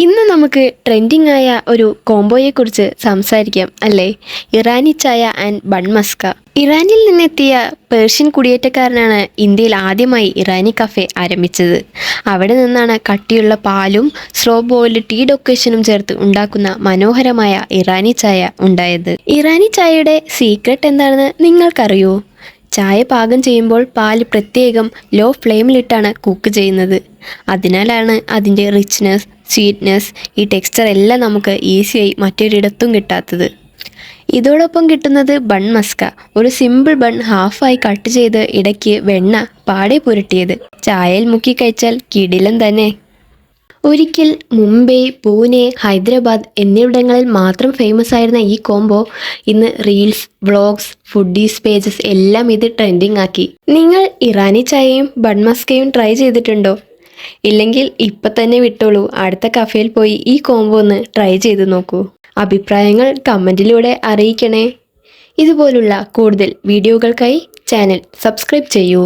ഇന്ന് നമുക്ക് ട്രെൻഡിങ് ആയ ഒരു കോംബോയെക്കുറിച്ച് സംസാരിക്കാം അല്ലേ? ഇറാനി ചായ ആൻഡ് ബൺ മസ്ക. ഇറാനിൽ നിന്നെത്തിയ പേർഷ്യൻ കുടിയേറ്റക്കാരനാണ് ഇന്ത്യയിൽ ആദ്യമായി ഇറാനി കഫേ ആരംഭിച്ചത്. അവിടെ നിന്നാണ് കട്ടിയുള്ള പാലും സ്ലോ ബോയിൽഡ് ടീ ഡൊക്കേഷനും ചേർത്ത് ഉണ്ടാക്കുന്ന മനോഹരമായ ഇറാനി ചായ ഉണ്ടായത്. ഇറാനി ചായയുടെ സീക്രട്ട് എന്താണെന്ന് നിങ്ങൾക്കറിയോ? ചായ പാകം ചെയ്യുമ്പോൾ പാൽ പ്രത്യേകം ലോ ഫ്ലെയിമിലിട്ടാണ് കുക്ക് ചെയ്യുന്നത്. അതിനാലാണ് അതിൻ്റെ റിച്ച്നെസ്, സ്വീറ്റ്നെസ്, ഈ ടെക്സ്ചർ എല്ലാം നമുക്ക് ഈസിയായി മറ്റൊരിടത്തും കിട്ടാത്തത്. ഇതോടൊപ്പം കിട്ടുന്നത് ബൺ മസ്ക, ഒരു സിമ്പിൾ ബൺ ഹാഫായി കട്ട് ചെയ്ത് ഇടയ്ക്ക് വെണ്ണ പാടെ പുരട്ടിയത്. ചായയിൽ മുക്കി കഴിച്ചാൽ കിടിലൻ തന്നെ. ഒരിക്കൽ മുംബൈ, പൂനെ, ഹൈദരാബാദ് എന്നിവിടങ്ങളിൽ മാത്രം ഫേമസ് ആയിരുന്ന ഈ കോംബോ ഇന്ന് റീൽസ്, വ്ളോഗ്സ്, ഫുഡീസ് പേജസ് എല്ലാം ഇത് ട്രെൻഡിങ് ആക്കി. നിങ്ങൾ ഇറാനി ചായയും ബൺ മസ്കയും ട്രൈ ചെയ്തിട്ടുണ്ടോ? ഇല്ലെങ്കിൽ ഇപ്പം തന്നെ വിട്ടോളൂ, അടുത്ത കഫേയിൽ പോയി ഈ കോംബോ ഒന്ന് ട്രൈ ചെയ്ത് നോക്കൂ. അഭിപ്രായങ്ങൾ കമൻറ്റിലൂടെ അറിയിക്കണേ. ഇതുപോലുള്ള കൂടുതൽ വീഡിയോകൾക്കായി ചാനൽ സബ്സ്ക്രൈബ് ചെയ്യൂ.